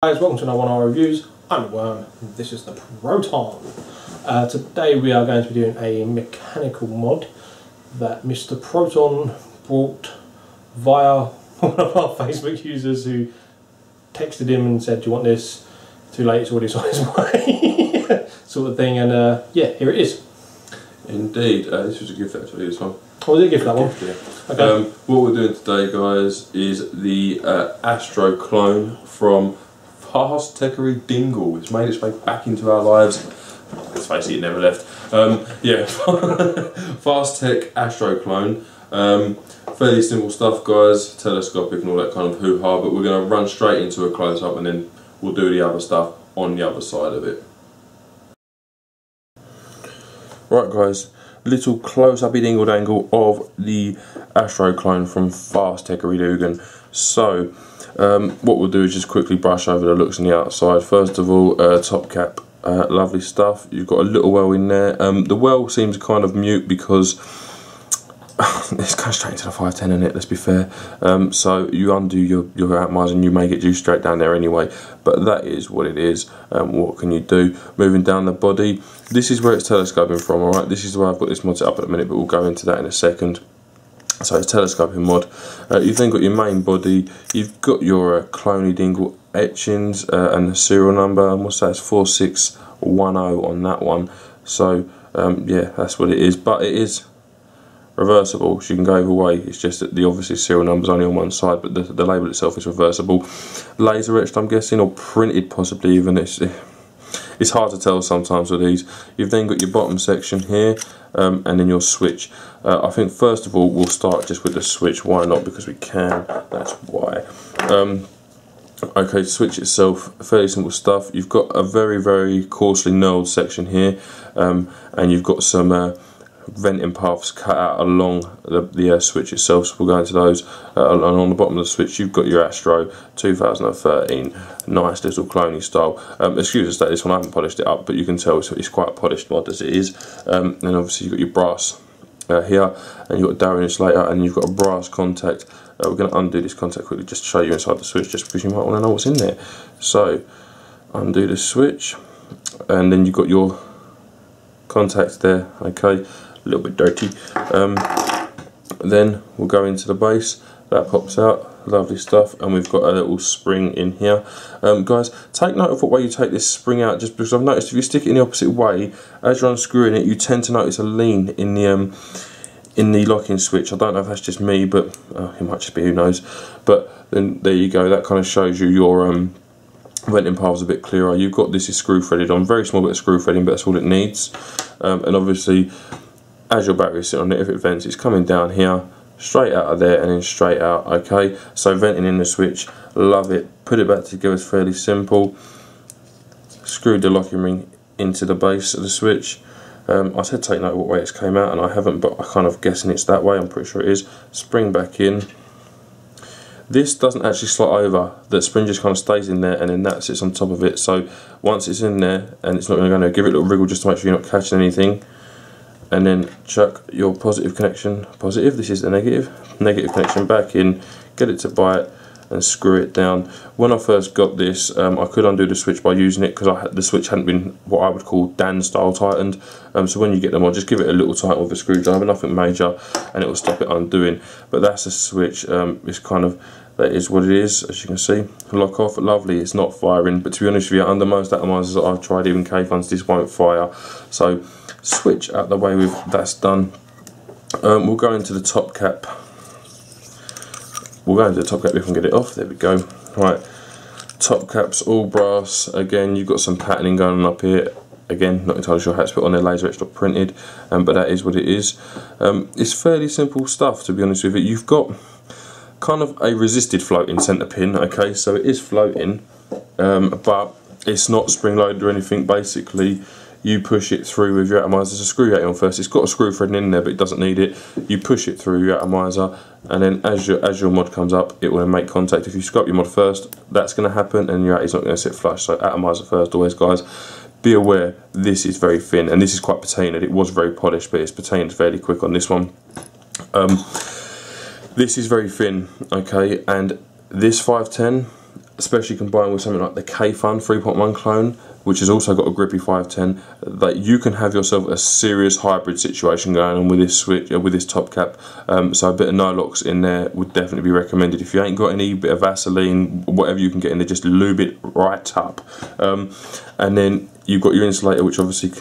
Guys, welcome to another one of our reviews. I'm the Worm, and this is the Proton. Today we are going to be doing a mechanical mod that Mr. Proton brought via one of our Facebook users who texted him and said, "Do you want this? Too late, it's already on its way," sort of thing. And yeah, here it is. Indeed, this was a gift actually, this one. Oh, was it a gift, that one? Yeah. Okay. What we're doing today, guys, is the Astro clone from FastTech Dingle. It's made its way back into our lives. Let's face it, it never left. Yeah, FastTech Astro clone. Fairly simple stuff, guys, telescopic and all that kind of hoo-ha, but we're going to run straight into a close-up and then we'll do the other stuff on the other side of it. Right, guys, little close-up-y dingle-dangle of the Astro clone from FastTech Dingle. So, what we'll do is just quickly brush over the looks on the outside. First of all, top cap, lovely stuff. You've got a little well in there. The well seems kind of mute because it's going straight into the 510 in it, let's be fair. So you undo your atomizer and you may get juice straight down there anyway, but that is what it is. What can you do? Moving down the body, this is where it's telescoping from, alright? This is where I've got this mod set up at the minute, but we'll go into that in a second. So it's telescoping mod. You've then got your main body, you've got your cloney dingle etchings and the serial number, and what's that? It's 4610 on that one. So yeah, that's what it is, but it is reversible, so you can go either way. It's just that the obviously serial number's only on one side, but the label itself is reversible. Laser etched, I'm guessing, or printed possibly even. It's hard to tell sometimes with these. You've then got your bottom section here, and then your switch. I think first of all we'll start just with the switch. Why not? Because we can. That's why. Okay, switch itself, fairly simple stuff. You've got a very coarsely knurled section here, and you've got some venting paths cut out along the switch itself, so we'll go into those. And on the bottom of the switch you've got your Astro 2013, nice little cloney style. Excuse us that this one I haven't polished it up, but you can tell it's quite a polished mod as it is. And obviously you've got your brass here, and you've got Darrow insulator, and you've got a brass contact. We're going to undo this contact quickly just to show you inside the switch, just because you might want to know what's in there. So undo the switch, and then you've got your contacts there. Okay, a little bit dirty. Then we'll go into the base. That pops out, lovely stuff, and we've got a little spring in here. Guys, take note of what way you take this spring out, just because I've noticed if you stick it in the opposite way, as you're unscrewing it, you tend to notice a lean in the locking switch. I don't know if that's just me, but it might just be, who knows. But then there you go, that kind of shows you your venting paths a bit clearer. You've got this is screw threaded on, very small bit of screw threading, but that's all it needs. And obviously, as your battery is sitting on it, if it vents, it's coming down here, straight out of there, and then straight out. Okay, so venting in the switch, love it. Put it back together, it's fairly simple. Screwed the locking ring into the base of the switch. I said take note of what way it's came out, and I haven't, but I'm kind of guessing it's that way. I'm pretty sure it is. Spring back in. This doesn't actually slot over. The spring just kind of stays in there, and then that sits on top of it. So once it's in there, and it's not going to give it a little wriggle just to make sure you're not catching anything. And then chuck your positive connection, positive, this is the negative connection back in, get it to bite, and screw it down. When I first got this, I could undo the switch by using it, because the switch hadn't been what I would call Dan style tightened. So when you get them on, just give it a little tighten with a screwdriver, nothing major, and it will stop it undoing. But that's a switch. It's kind of, that is what it is, as you can see. Lock off, lovely, it's not firing, but to be honest with you, under most atomizers that I've tried, even K-Funs, this won't fire. So switch out the way with that's done. We'll go into the top cap. We'll go into the top cap if we can get it off. There we go. Right, top cap's all brass. Again, you've got some patterning going on up here. Again, not entirely sure how it's put on there, laser etched or printed, but that is what it is. It's fairly simple stuff, to be honest with you. You've got kind of a resisted floating centre pin. Okay, so it is floating, but it's not spring loaded or anything. Basically, you push it through with your atomizer. There's a screw out on first. It's got a screw thread in there, but it doesn't need it. You push it through your atomizer, and then as your mod comes up, it will make contact. If you scrub your mod first, that's going to happen, and your atomizer is not going to sit flush. So atomizer first always, guys. Be aware, this is very thin, and this is quite patinaed. It was very polished, but it's patinaed fairly quick on this one. This is very thin, okay, and this 510 especially combined with something like the K-Fun 3.1 clone, which has also got a grippy 510, that you can have yourself a serious hybrid situation going on with this switch, with this top cap. So a bit of no-locks in there would definitely be recommended. If you ain't got any, bit of Vaseline, whatever you can get in there, just lube it right up. And then you've got your insulator, which obviously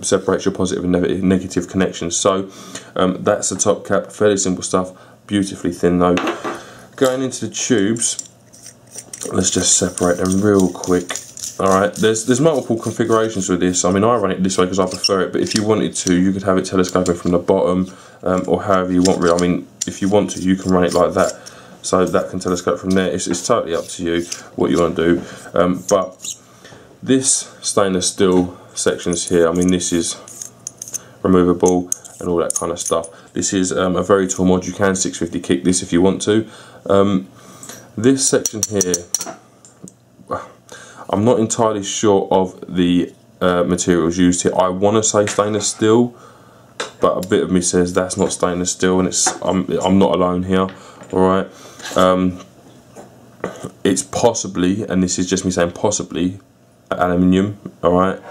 separates your positive and negative connections. So that's the top cap, fairly simple stuff, beautifully thin though. Going into the tubes, let's just separate them real quick. Alright, there's multiple configurations with this. I mean, I run it this way because I prefer it, but if you wanted to, you could have it telescoping from the bottom, or however you want really. I mean, if you want to, you can run it like that, so that can telescope from there. It's totally up to you what you want to do. But this stainless steel sections here, I mean, this is removable and all that kind of stuff. This is a very tall mod. You can 650 kick this if you want to. This section here, I'm not entirely sure of the materials used here. I want to say stainless steel, but a bit of me says that's not stainless steel, and I'm not alone here. Alright, it's possibly, and this is just me saying possibly, aluminium. Alright,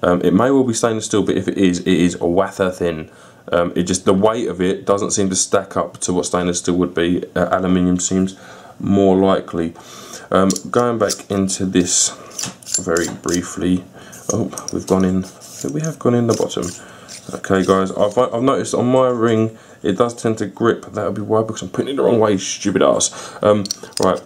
it may well be stainless steel, but if it is a wafer thin. It just, the weight of it doesn't seem to stack up to what stainless steel would be. Aluminium seems more likely. Going back into this very briefly. Oh, we've gone in. We have gone in the bottom. Okay, guys. I've noticed on my ring it does tend to grip. That would be why, because I'm putting it the wrong way. Stupid ass. Right.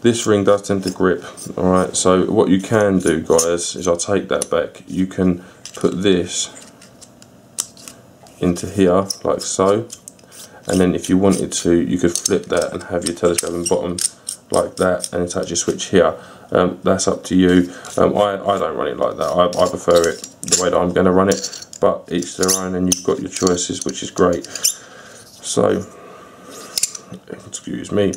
This ring does tend to grip. All right. So what you can do, guys, is I'll take that back. You can put this into here like so, and then if you wanted to, you could flip that and have your telescoping bottom like that, and attach your switch here. That's up to you. I don't run it like that. I prefer it the way that I'm going to run it, but each their own, and you've got your choices, which is great. So, excuse me,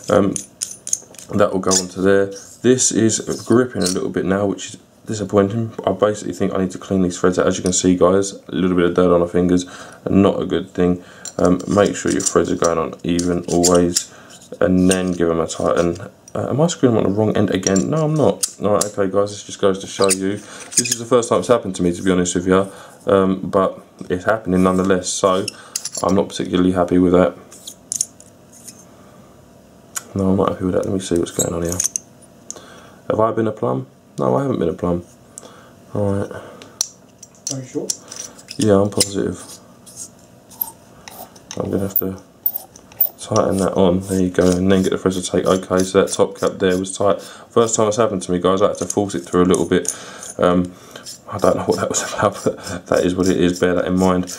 that will go onto there. This is gripping a little bit now, which is disappointing. I basically think I need to clean these threads out. As you can see, guys, a little bit of dirt on our fingers, and not a good thing. Make sure your threads are going on even always, and then give them a tighten. Am I screwing them on the wrong end again? No, I'm not. Alright, okay guys, this just goes to show you, this is the first time it's happened to me, to be honest with you, but it's happening nonetheless, so I'm not particularly happy with that. No, I'm not happy with that. Let me see what's going on here. Have I been a plum? No, I haven't been a plum. Alright. Are you sure? Yeah, I'm positive. I'm going to have to tighten that on, there you go, and then get the threads to take. Okay, so that top cap there was tight. First time it's happened to me, guys. I had to force it through a little bit. I don't know what that was about, but that is what it is, bear that in mind.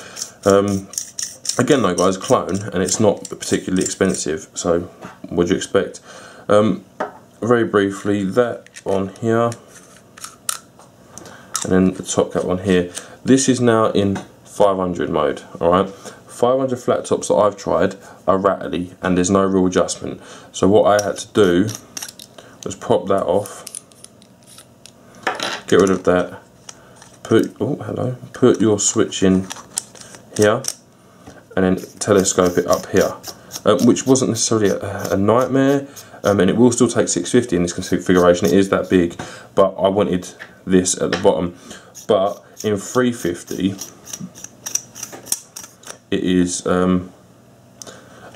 Again though, guys, clone, and it's not particularly expensive, so what do you expect? Very briefly, that on here, and then the top cap on here. This is now in 500 mode, alright? 500 flat tops that I've tried are rattly, and there's no real adjustment. So what I had to do was pop that off, get rid of that, put your switch in here, and then telescope it up here, which wasn't necessarily a nightmare, and it will still take 650 in this configuration. It is that big, but I wanted this at the bottom. But in 350 it is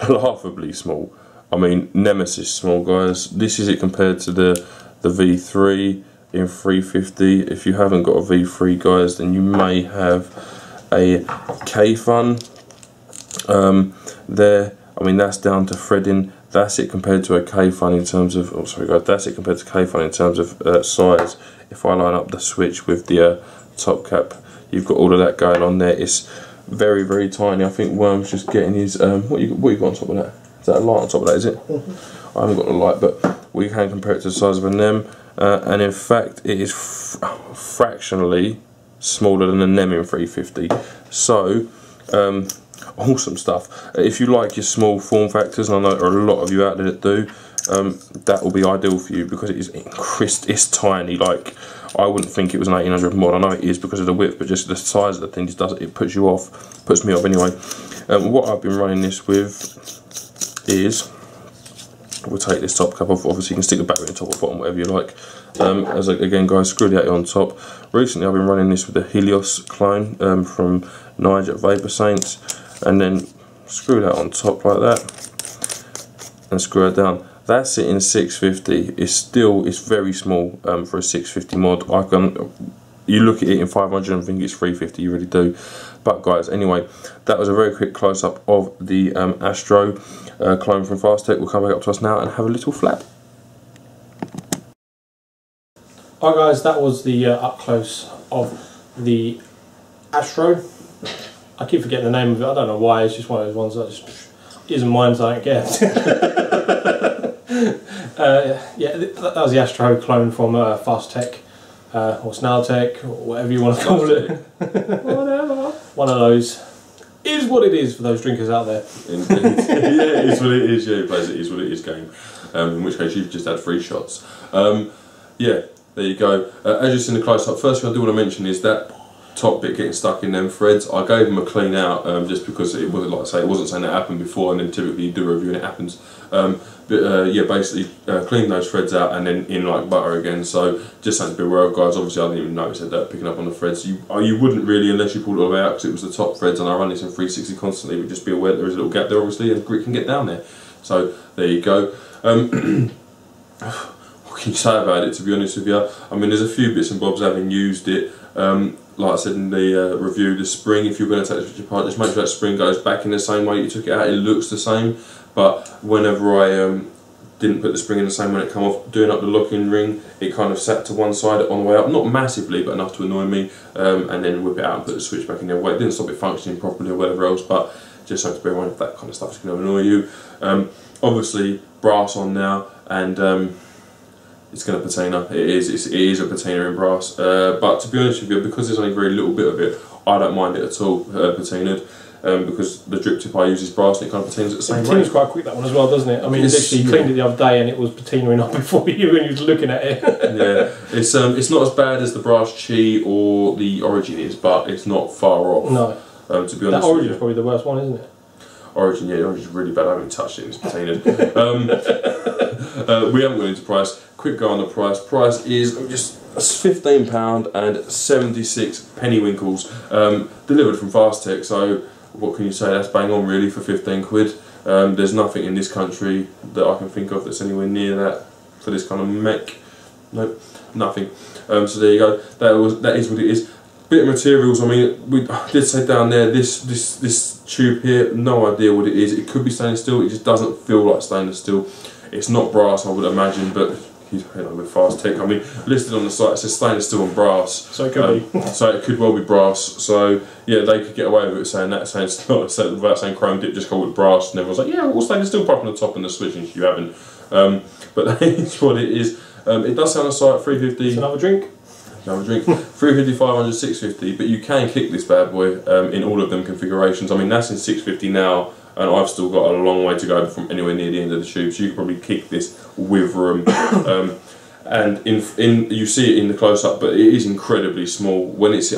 laughably small. I mean, Nemesis small, guys. This is it compared to the V3 in 350. If you haven't got a V3, guys, then you may have a K-Fun there. I mean, that's down to threading. That's it compared to a K-Fun in terms of, oh sorry guys, that's it compared to K-Fun in terms of size. If I line up the switch with the top cap, you've got all of that going on there. It's very, very tiny. I think Worm's just getting his, what you got on top of that? Is that a light on top of that, is it? I haven't got the light, but we can compare it to the size of a NEM, and in fact it is fractionally smaller than a NEM in 350. So, awesome stuff. If you like your small form factors, and I know there are a lot of you out there that do, that will be ideal for you, because it is it's tiny. Like, I wouldn't think it was an 1800 mod. I know it is because of the width, but just the size of the thing just it puts you off, puts me off anyway. What I've been running this with is we'll take this top cap off. Obviously you can stick the battery in the top or bottom, whatever you like. Again guys, screw the out on top. Recently I've been running this with the Helios clone from Nige at Vapor Saints, and then screw that on top like that and screw it down. That's sitting 650. It's very small for a 650 mod. You look at it in 500 and think it's 350, you really do. But guys, anyway, that was a very quick close-up of the Astro clone from FastTech. We'll come back up to us now and have a little flap. Alright guys, that was the up close of the Astro. I keep forgetting the name of it, I don't know why, it's just one of those ones that just isn't mine, so I don't get. Yeah, that was the Astro clone from FastTech. Or Snartech, or whatever you want to call it. Whatever. One of those. Is what it is for those drinkers out there. Indeed. Yeah, it is what it is. Yeah, it plays it is what it is game. In which case you've just had 3 shots. Yeah, there you go. As you've seen the close up, first thing I do want to mention is that top bit getting stuck in them threads. I gave them a clean out just because it wasn't, like I say, it wasn't something that happened before, and then typically you do a review and it happens. Yeah, basically clean those threads out and then in like butter again. So just something to be aware of, guys. Obviously I didn't even notice that picking up on the threads. You wouldn't really unless you pulled it all the way out, because it was the top threads, and I run this in 360 constantly, but just be aware that there is a little gap there obviously, and grit can get down there. So there you go. What can you say about it, to be honest with you? I mean, there's a few bits and bobs having used it. Like I said in the review, the spring, if you're going to take the switch apart, just make sure that spring goes back in the same way you took it out. It looks the same, but whenever I didn't put the spring in the same when it came off, doing up the locking ring, it kind of sat to one side on the way up, not massively, but enough to annoy me, and then whip it out and put the switch back in the other way. It didn't stop it functioning properly or whatever else, but just something to bear in mind if that kind of stuff is going to annoy you. Obviously, brass on now, and it's going to patina. It is a patina in brass, but to be honest with you, because there's only a very little bit of it, I don't mind it at all patinaed, because the drip tip I use is brass and it kind of patinas at the same rate. It patinas quite quick, that one as well, doesn't it? I mean, literally you cleaned it the other day and it was patinaing up before you when you was looking at it. Yeah, it's not as bad as the brass Chi or the Origin is, but it's not far off. No. To be honest, that Origin is probably the worst one, isn't it? Origin, yeah, Origin's really bad. I haven't touched it, it's patinaed. We haven't gone into price. Quick go on the price. Price is just £15 and 76 pennywinkles, delivered from FastTech. So what can you say? That's bang on really for 15 quid. There's nothing in this country that I can think of that's anywhere near that for this kind of mech. Nope, nothing. So there you go. That is what it is. Bit of materials. I mean, we did say down there this tube here. No idea what it is. It could be stainless steel. It just doesn't feel like stainless steel. It's not brass, I would imagine, but you know, with FastTech, I mean, listed on the site it says stainless steel and brass. So it could be. So it could well be brass. So yeah, they could get away with it saying that, without saying chrome dip, just call it brass, and everyone's like, yeah, well, stainless steel pipe on the top and the switch, and you haven't. But that is what it is. It does say on the site 350. It's another drink. Another drink. 350, 500, 650. But you can kick this bad boy in all of them configurations. I mean, that's in 650 now, and I've still got a long way to go from anywhere near the end of the tube, so you could probably kick this with room. And you see it in the close-up, but it is incredibly small. When it's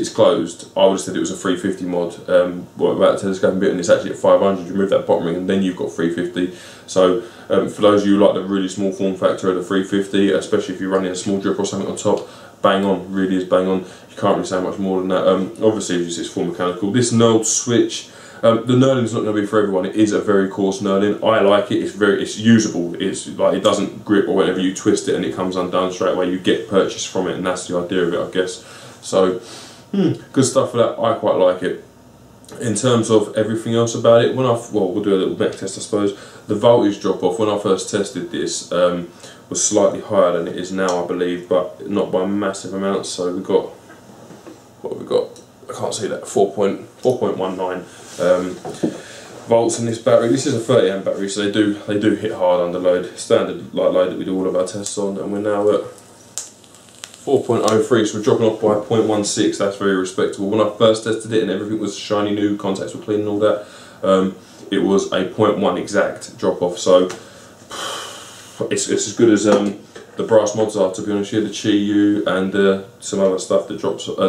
closed, I would have said it was a 350 mod. About the telescoping bit, and it's actually at 500. You remove that bottom ring, and then you've got 350. So for those of you who like the really small form factor of the 350, especially if you're running a small drip or something on top, bang on. Really is bang on. You can't really say much more than that. Obviously, it's full mechanical. This knurled switch. The knurling is not going to be for everyone. It is a very coarse knurling. I like it. It's usable. It's like it doesn't grip or whatever. You twist it and it comes undone straight away. You get purchase from it, and that's the idea of it, I guess. So good stuff for that. I quite like it. In terms of everything else about it, we'll do a little mech test, I suppose. The voltage drop off when I first tested this was slightly higher than it is now, I believe, but not by massive amounts. So we got what have we got? I can't see that. 4.19 volts in this battery. This is a 30 amp battery, so they do hit hard under load. Standard light load that we do all of our tests on, and we're now at 4.03, so we're dropping off by 0.16. That's very respectable. When I first tested it and everything was shiny new, contacts were clean and all that, it was a 0.1 exact drop off. So it's as good as the brass mods are, to be honest with you. The Chi U and some other stuff that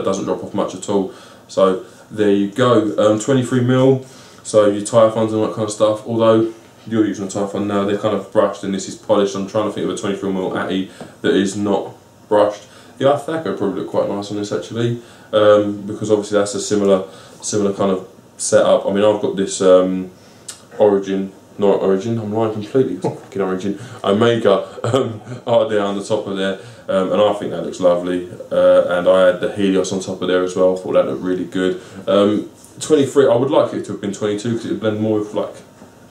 doesn't drop off much at all. So there you go. 23mm, so your tyre funds and all that kind of stuff. Although you're using a Typhon now, they're kind of brushed and this is polished. I'm trying to think of a 23mm Atty that is not brushed. The Thaco probably look quite nice on this actually, because obviously that's a similar kind of setup. I mean, I've got this Origin, not Origin, I'm lying completely, it's not fucking Origin, Omega RD on the top of there, and I think that looks lovely, and I had the Helios on top of there as well. I thought that looked really good. 23, I would like it to have been 22 because it would blend more with like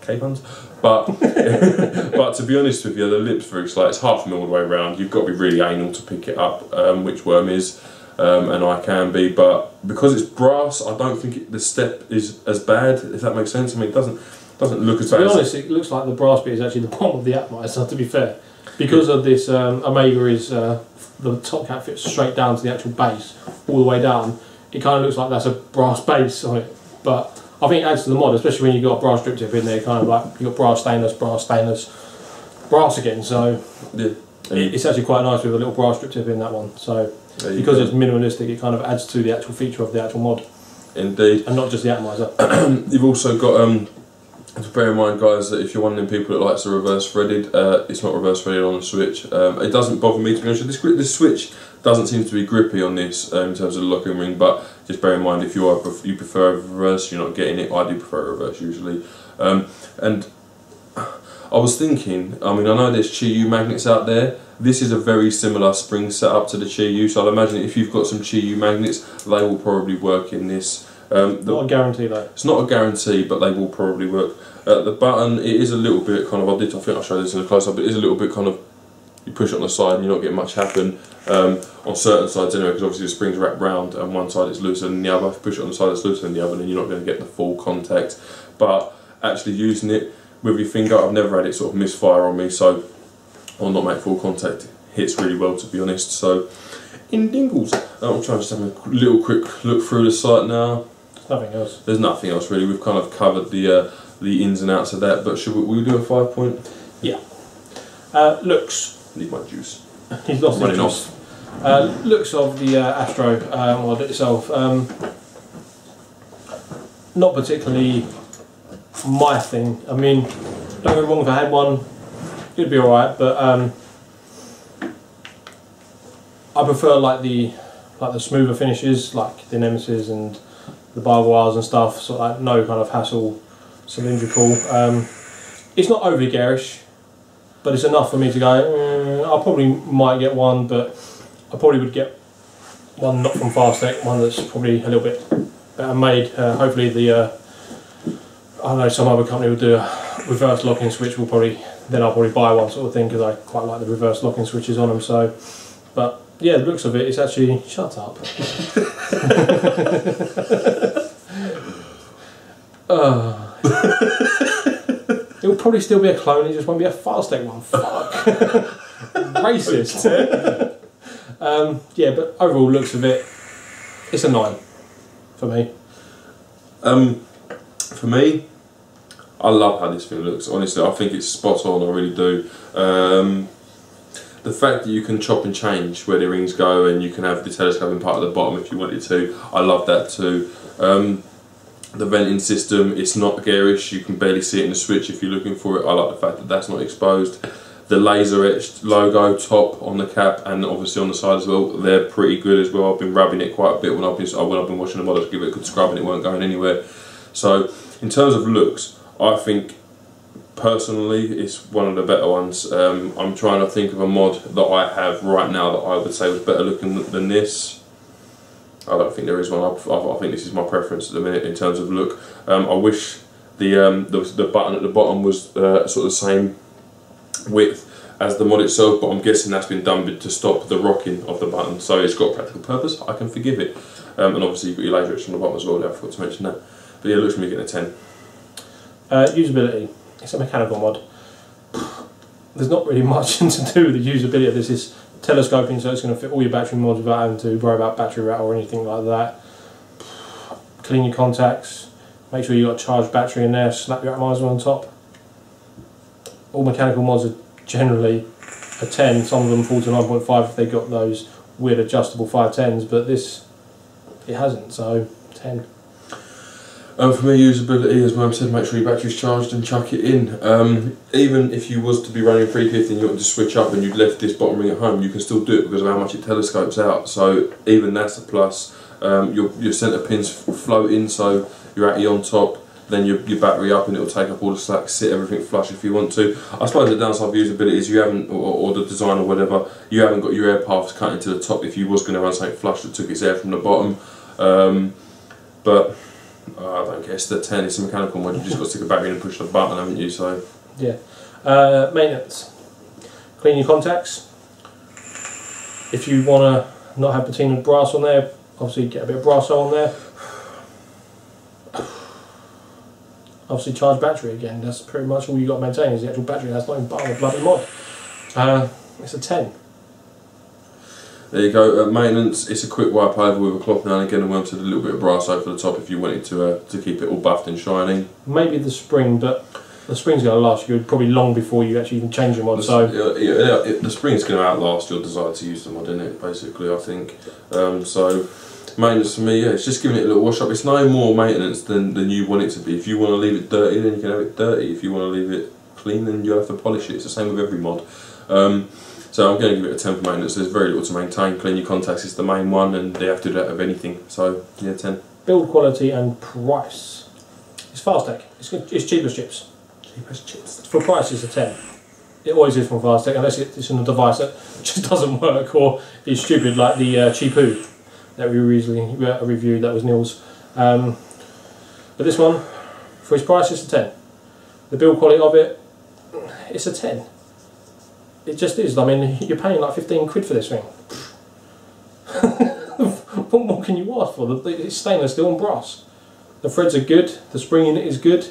K-buns, but but to be honest with you, the lip's very slight, it's 1/2 mil all the way around. You've got to be really anal to pick it up, which Worm is, and I can be, but because it's brass, I don't think the step is as bad, if that makes sense. I mean, it doesn't look as bad. To be honest, it looks like the brass bit is actually the bottom of the atomizer, to be fair. Because of this, Omega is, the top cap fits straight down to the actual base, all the way down. It kind of looks like that's a brass base on it, but I think it adds to the mod, especially when you've got a brass drip tip in there, kind of like, you've got brass, brass again, so yeah. It's actually quite nice with a little brass drip tip in that one, so because it's minimalistic, it kind of adds to the actual feature of the actual mod. Indeed. And not just the atomizer. You've also got, to bear in mind guys, that if you're one of them people that likes the reverse threaded, it's not reverse threaded on the Switch. It doesn't bother me, to be honest. This Switch doesn't seem to be grippy on this in terms of the locking ring, but just bear in mind if you prefer a reverse, you're not getting it. I do prefer a reverse usually. And I was thinking, I mean, I know there's Chi-Yu magnets out there. This is a very similar spring setup to the Chi-Yu, so I'd imagine if you've got some Chi-Yu magnets, they will probably work in this. Not a guarantee though. It's not a guarantee, but they will probably work. The button, it is a little bit kind of, I think I'll show this in a close up, but it is a little bit kind of, you push it on the side and you're not getting much happen, on certain sides anyway, because obviously the spring's wrapped round and one side is looser than the other. If you push it on the side that's looser than the other, then you're not going to get the full contact. But actually using it with your finger, I've never had it sort of misfire on me, so, or not make full contact. Hits really well, to be honest. So, in Dingles, I'm trying to just have a little quick look through the site now. Nothing else. There's nothing else really. We've kind of covered the ins and outs of that. But should we do a 5 point? Yeah. Looks. Need my juice. He's lost his juice. Looks of the Astro mod itself. Not particularly my thing. I mean, don't get me wrong. If I had one, it'd be alright. But I prefer like the smoother finishes, like the Nemesis and the barbed wires and stuff, so like no kind of hassle, cylindrical. It's not overly garish, but it's enough for me to go, I probably might get one, but I probably would get one not from FastTech, one that's probably a little bit better made. Hopefully I don't know, some other company will do a reverse locking switch, then I'll probably buy one sort of thing, because I quite like the reverse locking switches on them. So, but yeah, the looks of it, it's actually, shut up. It'll probably still be a clone, it just won't be a FastTech one. Fuck. Racist. Yeah, but overall looks of it, it's a 9 for me. For me, I love how this thing looks. Honestly, I think it's spot on, I really do. The fact that you can chop and change where the rings go, and you can have the telescoping part at the bottom if you wanted to, I love that too. The venting system, it's not garish, you can barely see it in the Switch if you're looking for it. I like the fact that that's not exposed. The laser etched logo top on the cap and obviously on the side as well, they're pretty good as well. I've been rubbing it quite a bit when I've been watching the models, give it a good scrub and it weren't going anywhere. So in terms of looks, I think personally it's one of the better ones. I'm trying to think of a mod that I have right now that I would say was better looking than this. I don't think there is one. I think this is my preference at the minute in terms of look. I wish the button at the bottom was sort of the same width as the mod itself, but I'm guessing that's been done to stop the rocking of the button, so it's got a practical purpose. I can forgive it. And obviously you've got your laser etch on the bottom as well, I forgot to mention that. But yeah, it looks like you're getting a 10. Usability. It's a mechanical mod. There's not really much to do with the usability of this. It's telescoping, so it's going to fit all your battery mods without having to worry about battery rattle or anything like that. Clean your contacts. Make sure you've got a charged battery in there. Slap your atomizer on top. All mechanical mods are generally a 10. Some of them fall to 9.5 if they've got those weird adjustable 510s, but this, it hasn't, so 10. For me, usability, as Mum said, make sure your battery's charged and chuck it in. Even if you was to be running 350 and you wanted to switch up and you'd left this bottom ring at home, you can still do it because of how much it telescopes out. So even that's a plus. Your centre pins float in, so you're actually on top. Then your battery up and it'll take up all the slack, sit everything flush if you want to. I suppose the downside of usability is you haven't, or the design or whatever, you haven't got your air paths cut into the top if you was going to run something flush that took its air from the bottom. But I don't care, it's the 10, it's a mechanical mod, you've just got to stick a battery in and push the button, haven't you? So yeah. Maintenance. Clean your contacts. If you want to not have patina brass on there, obviously get a bit of brass on there. Obviously charge battery again, that's pretty much all you've got to maintain is the actual battery. That's not even part of the bloody mod. It's a 10. There you go. Maintenance, it's a quick wipe over with a cloth now and again, and wanted a little bit of brass over the top if you wanted to keep it all buffed and shining. Maybe the spring, but the spring's going to last you probably long before you actually even change your mod. The spring's going to outlast your desire to use the mod, isn't it, basically, I think. So maintenance for me, yeah, it's just giving it a little wash up. It's no more maintenance than you want it to be. If you want to leave it dirty, then you can have it dirty. If you want to leave it clean, then you'll have to polish it. It's the same with every mod. So I'm going to give it a 10 for maintenance. There's very little to maintain. Clean your contacts is the main one, and they have to do that of anything. So yeah, 10. Build quality and price. It's FastTech. It's cheap as chips. Cheap as chips. For price, it's a 10. It always is from FastTech, unless it's on a device that just doesn't work or is stupid, like the Cheapoo that we recently reviewed. That was Neil's. But this one, for its price, it's a 10. The build quality of it, it's a 10. It just is. I mean, you're paying like 15 quid for this thing. What more can you ask for? It's stainless steel and brass. The threads are good. The spring in it is good.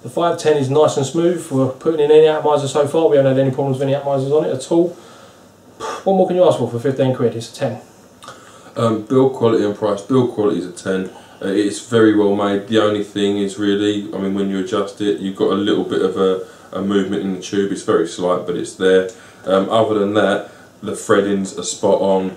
The 510 is nice and smooth. We're putting in any atomizer so far. We haven't had any problems with any atomizers on it at all. What more can you ask for 15 quid? It's a 10. Build quality and price. Build quality is a 10. It's very well made. The only thing is really, I mean, when you adjust it, you've got a little bit of a movement in the tube. It's very slight, but it's there. Other than that, the threadings are spot on.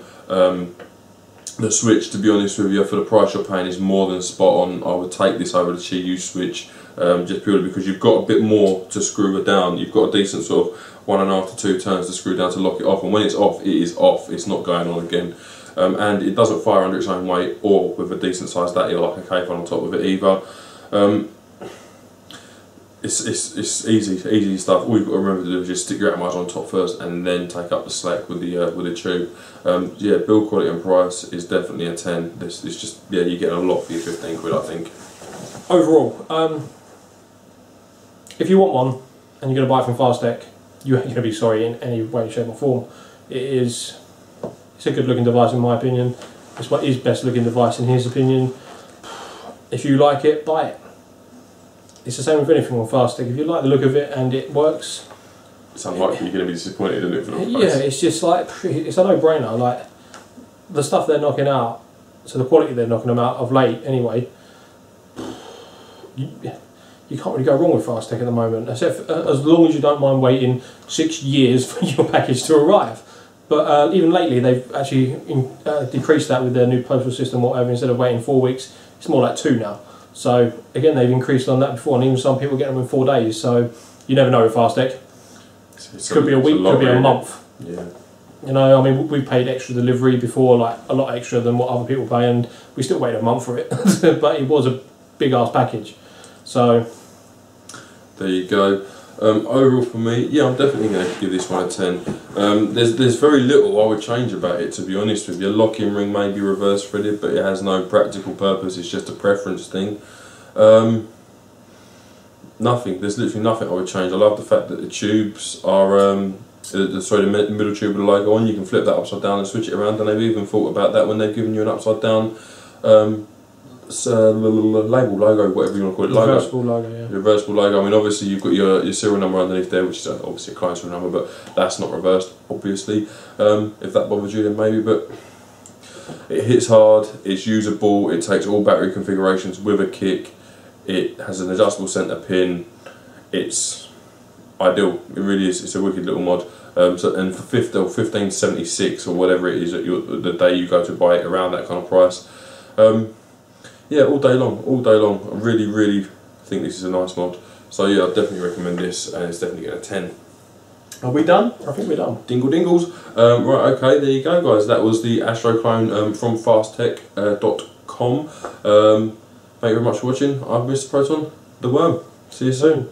The switch, to be honest with you, for the price you're paying, is more than spot on. I would take this over the Qi switch, just purely because you've got a bit more to screw it down. You've got a decent sort of 1.5 to 2 turns to screw down to lock it off, and when it's off, it is off. It's not going on again. And it doesn't fire under its own weight or with a decent sized datty or like a cape on top of it either. It's easy stuff. All you've got to remember to do is just stick your atomizer on top first and then take up the slack with the tube. Yeah, build quality and price is definitely a 10. This is just, yeah, you're getting a lot for your 15 quid, I think. Overall, if you want one and you're going to buy it from FastTech, you ain't going to be sorry in any way, shape or form. It's a good looking device in my opinion. It's what his best looking device in his opinion. If you like it, buy it. It's the same with anything on FastTech. If you like the look of it and it works, it's unlikely you're going to be disappointed in it for the price. Yeah, it's just like, it's a no-brainer. Like the stuff they're knocking out, so the quality they're knocking them out of late anyway, you can't really go wrong with FastTech at the moment, except as long as you don't mind waiting 6 years for your package to arrive. But even lately they've actually decreased that with their new postal system or whatever. Instead of waiting 4 weeks, it's more like 2 now. So again, they've increased on that before, and even some people get them in 4 days. So you never know with FastTech. Could be a week, could be a month. Yeah. You know, I mean, we paid extra delivery before, like a lot extra than what other people pay, and we still waited a month for it. But it was a big ass package. So there you go. Overall for me, yeah, I'm definitely going to give this one a 10. There's very little I would change about it, to be honest with you. Lock-in ring may be reverse threaded, but it has no practical purpose. It's just a preference thing. Nothing. There's literally nothing I would change. I love the fact that the tubes are the middle tube with the logo on. You can flip that upside down and switch it around, and they've even thought about that when they've given you an upside down label, logo, whatever you want to call it. Reversible logo, yeah. Reversible logo. I mean, obviously you've got your serial number underneath there, which is obviously a client serial number, but that's not reversed, obviously. If that bothers you, then maybe. But it hits hard. It's usable. It takes all battery configurations with a kick. It has an adjustable centre pin. It's ideal. It really is. It's a wicked little mod. And for 1576 or whatever it is, the day you go to buy it, around that kind of price. Yeah, all day long, all day long. I really think this is a nice mod. So yeah, I'd definitely recommend this, and it's definitely getting a 10. Are we done? I think we're done. Dingle dingles. Right, okay, there you go, guys. That was the Astro clone from FastTech.com. Thank you very much for watching. I'm Mr. Proton, the Worm. See you soon.